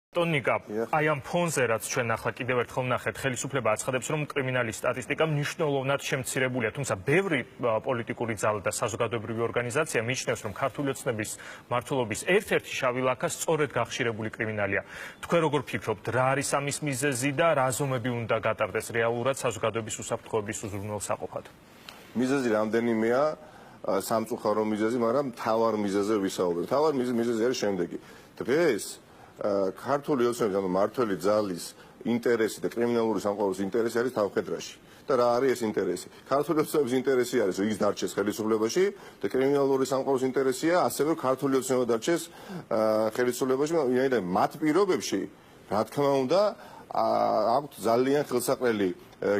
Ტონიკა, აი ამ ფონზე რაც ჩვენ ახლა კიდევ ერთხელ ვნახეთ, ხელისუფლება აცხადებს, რომ კრიმინალის სტატისტიკა მნიშვნელოვნად შემცირებულია, თუმცა ბევრი პოლიტიკური ძალა და საზოგადოებრივი ორგანიზაცია მიიჩნევს, რომ ქართული ოცნების მმართველობის ერთ-ერთი შავი ლაქა სწორედ გახშირებული კრიმინალია. თქვენ როგორ ფიქრობთ, რა არის ამის მიზეზი და რა ზომები უნდა გატარდეს რეალურად საზოგადოების უსაფრთხოების უზრუნველსაყოფად? მიზეზი რამდენიმეა, სამწუხარო მიზეზი, მაგრამ მთავარ მიზეზზე ვისაუბრებ. მთავარ მიზეზი არის შემდეგი. დღეს ქართული ოცნების ანუ მმართველი ძალის ინტერესი და კრიმინალური სამყაროს ინტერესი არის თავხედრაში. და რა არის ეს ინტერესი? ქართული ოცნების ინტერესი არის, რომ ის დარჩეს ხელისუფლებაში და კრიმინალური სამყაროს ინტერესია ასევე ქართული ოცნება დარჩეს ხელისუფლებაში, ვინაიდან მათ პირობებში, რა თქმა უნდა, აქვთ ძალიან ხელსაყრელი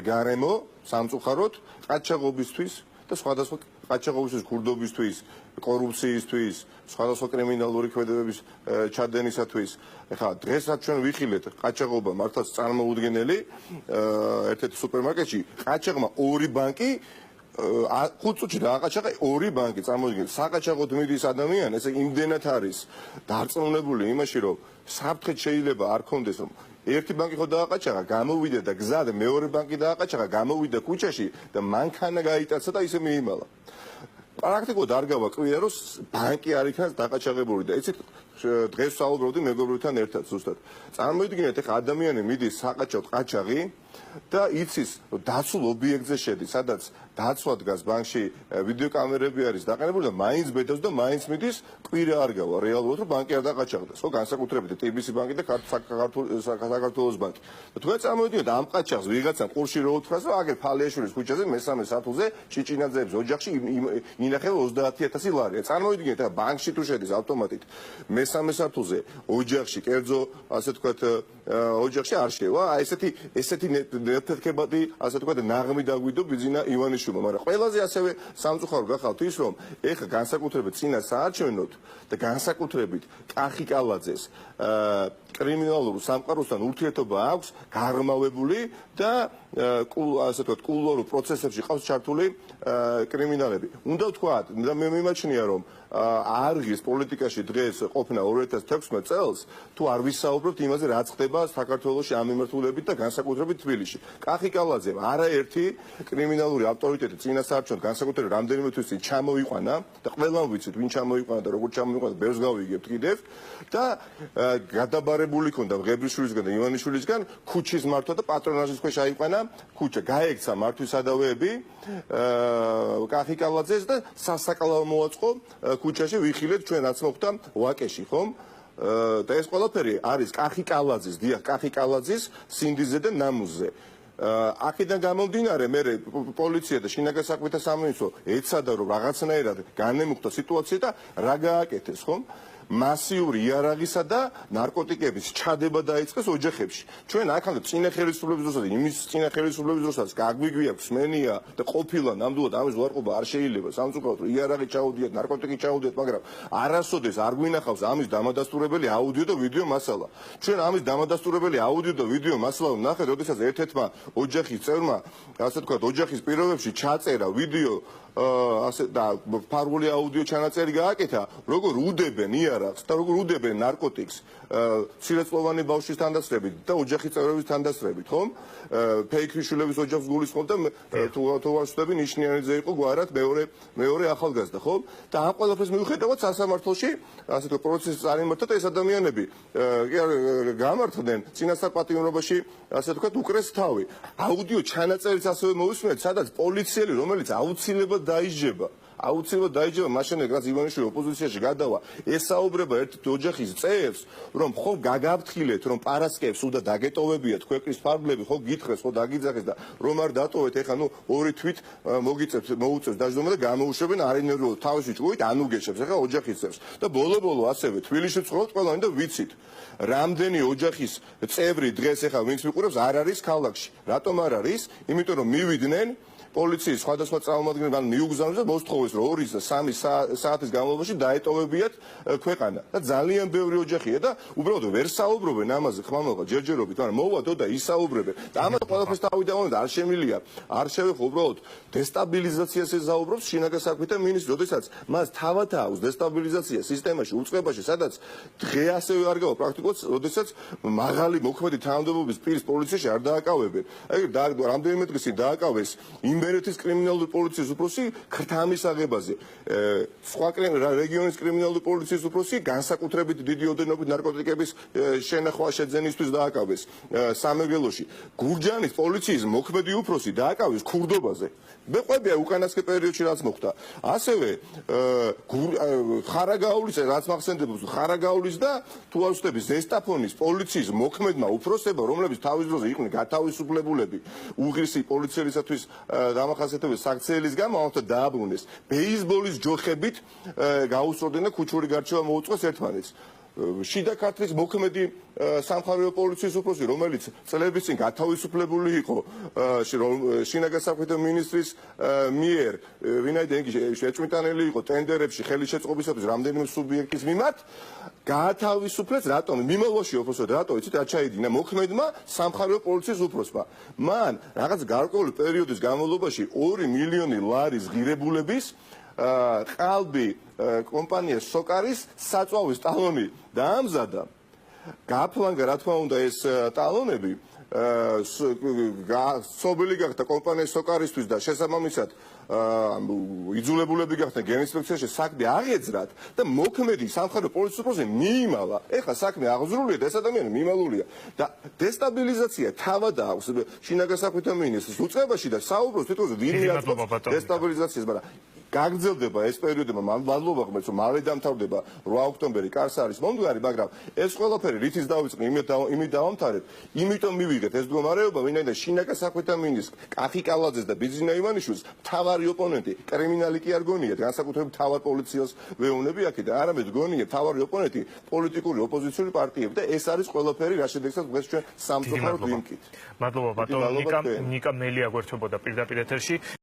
გარემო სამწუხაროდ ყაჩაღობისთვის და სხვადასხვა ყაჩაღობისთვის, ქურდობისთვის, კორუფციისთვის, სხვადასხვა კრიმინალური ქმედებების ჩადენისათვის. ეხლა დღესაც ჩვენ ვიხილეთ ყაჩაღობა მართლაც წარმოუდგენელი ერთ-ერთ სუპერმარკეტში ყაჩაღმა ორი ბანკი 5 წუთში დააყაჩაღა ორი ბანკი წარმოიდგინეთ საყაჩაღოდ მიდის ადამიანი ესე იმდენად არის დარწმუნებული იმაში რომ საფრთხე შეიძლება არ კონდეს რომ ერთი ბანკი ხო დააყაჩაღა გამოვიდა და გზა და მეორე ბანკი დააყაჩაღა გამოვიდა ქუჩაში და მანქანა გაიტაცა და ისე მიიმალა პრაქტიკულად არ გავაკვირა რომ ბანკი არ იქნას დაყაჩაღებული და იცით დღეს საუბრობდი მეგობრებთან ერთად ზუსტად წარმოიდგინეთ ეხლა ადამიანი მიდის საყაჩაღოდ ყაჩაღი და იცის რომ დაცულ ობიექტზე შედის სადაც დაცვა დგას ბანკში ვიდეოკამერები არის დაყენებული და მაინც ბედავს და მაინც მიდის კვირა არ გავა რეალურად რომ ბანკი არ დაყაჩაღდეს ხო განსაკუთრებით TBC ბანკი და საქართველოს ბანკი და თქვენ წარმოვიდგინეთ ამ ყაჩაღს ვიღაცამ ყურში რო უთხრას რომ აგერ ფალიაშვილის ქუჩაზე მესამე სართულზე ჭიჭინაძეების ოჯახში ინახება 30000 ლარი წარმოვიდგინეთ ახლა ბანკში თუ შედის ავტომატით მესამე სართულზე ოჯახში კერძო ასე თქვათ ოჯახში არ შევა აი ესეთი ნეთერქებადი ასე თქვათ ნაღმი დაგვიდო ბიძინა ივანიშვილმა მაგრამ ყველაზე ასევე სამწუხარო გახავთ ის რომ ეხა განსაკუთრებით წინა საარჩევნოთ და განსაკუთრებით კახი კალაძეს კრიმინალურ სამყაროსთან ურთიერთობა აქვს გაღრმავებული და ასე თქვათ კულუარულ პროცესებში ყავს ჩართული კრიმინალები უნდა ვთქვათ და მე მიმაჩნია რომ არღის პოლიტიკაში დღეს ყოფნა 2016 წელს თუ არ ვისაუბრებთ იმაზე რა ხდება საქართველოში ამ მიმართულებით და განსაკუთრებით თბილისში. კახი კალაძემ არაერთი კრიმინალური ავტორიტეტი წინა საარჩევნოდ განსაკუთრებით რამდენიმე თვის წინ ჩამოიყვანა და ყველამ ვიცით ვინ ჩამოიყვანა და როგორ ჩამოიყვანა ბევრს გავიგებთ კიდევ და გადაბარებული ქონდა ღებრიშვილისგან და ივანიშვილისგან ქუჩის მართვა და პატრონაჟის ქვეშ აიყვანა ქუჩა გაექცა მართვის სადავეები კახი კალაძეს და სასაკლაო მოაწყო ქუჩაში ვიხილეთ ჩვენ რაც მოხდა ვაკეში ხომ და ეს ყველაფერი არის კახი კალაძის დიახ კახი კალაძის სინდისზე და ნამუსზე აქედან გამომდინარე მე პოლიცია და შინაგან საქმეთა სამინისტრო ეცადა რომ რაღაცნაირად განემუხტა სიტუაცია და რა გააკეთეს ხომ მასიური იარაღისა და ნარკოტიკების ჩადება დაიწყეს ოჯახებში. ჩვენ აქამდე წინა ხელისუფლების დროსაც იმის წინა ხელისუფლების დროსაც გაგვიგვიაქვს სმენია და ყოფილა ნამდვილად ამის უარყოფა არ შეიძლება. სამწუხაროდ რომ იარაღი ჩაუდიათ, ნარკოტიკი ჩაუდიათ, მაგრამ არასოდეს არ გვინახავს ამის დამადასტურებელი აუდიო და ვიდეო მასალა. ჩვენ ამის დამადასტურებელი აუდიო და ვიდეო მასალა ვნახეთ, როდესაც ერთ-ერთმა ოჯახის წევრმა, ასე თქვათ, ოჯახის პირობებში ჩაწერა ვიდეო ასე და ფარული აუდიო ჩანაწერი გააკეთა, როგორ უდებენ იარაღს და როგორ უდებენ ნარკოტიკს ცილეწლოვანი ბავშვის თანდასწრებით და ოჯახის წევრების თანდასწრებით, ხომ? ფეიქრიშვილების ოჯახს გულისხმობ და თუ ვარსდები ნიშნიანიძე იყო გვარად მეორე ახალგაზრდა, ხომ? და ამ ყველაფერს მიუხედავად სასამართლოში ასე თქვა პროცესი წარიმართა და ეს ადამიანები გამართდნენ წინასწარ-პატიმრობაში ასე თქვა უკრეს თავი. აუდიო ჩანაწერიც ასევე მოვისმენთ, სადაც პოლიციელი რომელიც აუცილებლად დაიჯება მაშინ რაც ივანიშვილი ოპოზიციაში გადავა ესაუბრება ერთ ოჯახის წევრს რომ ხო გაგაფრთხილეთ რომ პარასკევს უნდა დაგეტოვებიათ ქვეყნის ფარგლები ხო გითხრეს ხო დაგიძახეს და რომ არ დატოვეთ ეხლა ნუ ორი თვით მოუწევს დაждომა და გამოუშვებენ არინერვულ თავისი ჭკუით ანუგეშებს ეხლა ოჯახის წევრს და ბოლო ასევე თბილისში ცხოვრობთ ყველანი და ვიცით რამდენი ოჯახის წევრი დღეს ეხლა ვინც მიყურებს არ არის ქალაქში რატომ არ არის იმიტომ რომ მივიდნენ პოლიციის სხვადასხვა წარმომადგენლები მან მიუგზავნეს და მოსთხოვეს, რომ 2 და 3 საათის განმავლობაში დაეტოვებიათ ქვეყანა. და ძალიან ბევრი ოჯახია და უბრალოდ ვერ საუბრობენ ამაზე ხმამაღლა ჯერჯერობით, მაგრამ მოვადო და ისაუბრებენ. და ამას ყველაფერს თავი დავამატეთ, არ შემილია. არ შევეხო უბრალოდ დესტაბილიზაციას ეზაუბრობს შინაგან საქმეთა მინისტრი, როდესაც მას თავად აქვს დესტაბილიზაცია სისტემაში, უწყებაში, სადაც დღე ასევე არ გავა პრაქტიკულად, როდესაც მაღალი მოქმედი თანამდებობის პირს პოლიციაში არ დააკავებენ. აი რამდენიმე დღის წინ დააკავეს იმერეთის კრიმინალური პოლიციის უფროსი ქრთამის აღებაზე. სხვა რეგიონის კრიმინალური პოლიციის უფროსი განსაკუთრებით დიდი ოდენობით ნარკოტიკების შენახვა შეძენისთვის დააკავეს სამეგრელოში. გურჯანის პოლიციის მოქმედი უფროსი დააკავეს ქურდობაზე. მეყვებია უკანასკნელ პერიოდში რაც მოხდა. ასევე ხარაგაულის რაც მახსენდებოდა ხარაგაულის და თუ არ ვცდები ზესტაფონის პოლიციის მოქმედმა უფროსებმა, რომლებიც თავის დროზე იყვნენ გათავისუფლებულები უღირსი პოლიციელისათვის დამახასიათებელი საქციელის გამო, ამათ დააბრუნეს. ბეისბოლის ჯოხებით გაუსწორდნენ და ქუჩური გარჩევა მოუწყვეს ერთმანეთს. შიდა ქართლის მოქმედი სამხარეო პოლიციის უფროსი, რომელიც წლების წინ გათავისუფლებული იყო შინაგან საქმეთა მინისტრის მიერ, ვინაიდან იგი შეჭმიტანილი იყო ტენდერებში ხელისშეწყობისათვის რამდენიმე სუბიექტის მიმართ, გაათავისუფლეს რატომ? მიმალვაში უფროსად რატო იცით რა ჩაიდინა მოქმედმა სამხარეო პოლიციის უფროსმა. მან რაღაც გარკვეული პერიოდის განმავლობაში 2 მილიონი ლარის ღირებულების ყალბი კომპანია სოკარის საწვავის ტალონი დაამზადა. გააფლანგა რა თქმა უნდა ეს ტალონები, ცნობილი გახდა კომპანია სოკარისთვის და შესაბამისად იძულებულები გახდნენ გენინსპექციაში საქმე აღეძრათ და მოქმედი სამხარეო პოლიციის უფროსი მიიმალა. ეხლა საქმე აღზრულია და ეს ადამიანი მიმალულია და დესტაბილიზაცია თავად აქვს შინაგან საქმეთა მინისტრის უწყებაში და საუბრობს თვითონ ვინმე აწვავს დესტაბილიზაციას, მაგრამ გაგრძელდება ეს პერიოდი, მადლობა ღმერთს, რომ მალე დამთავრდება 8 ოქტომბერი კარს არის მომდგარი, მაგრამ ეს ყველაფერი რითიც დავიწყე, იმით დავამთავრებ, იმიტომ მივიღეთ ეს მდგომარეობა, ვინაიდან შინაგან საქმეთა მინისტრს კახიკალაძეს და ბიძინა ივანიშვილს მთავარი ოპონენტი კრიმინალი კი არ გონიათ, განსაკუთრებით მთავარ პოლიციას ვეუბნები აქ და არამედ გონიათ მთავარი ოპონენტი პოლიტიკური ოპოზიციური პარტიები და ეს არის ყველაფერი, რა შედეგსაც დღეს ჩვენ სამწუხაროდ ვიმკით. მადლობა ბატონო ნიკა მელია გვერდებოდა პირდაპირ ეთერში.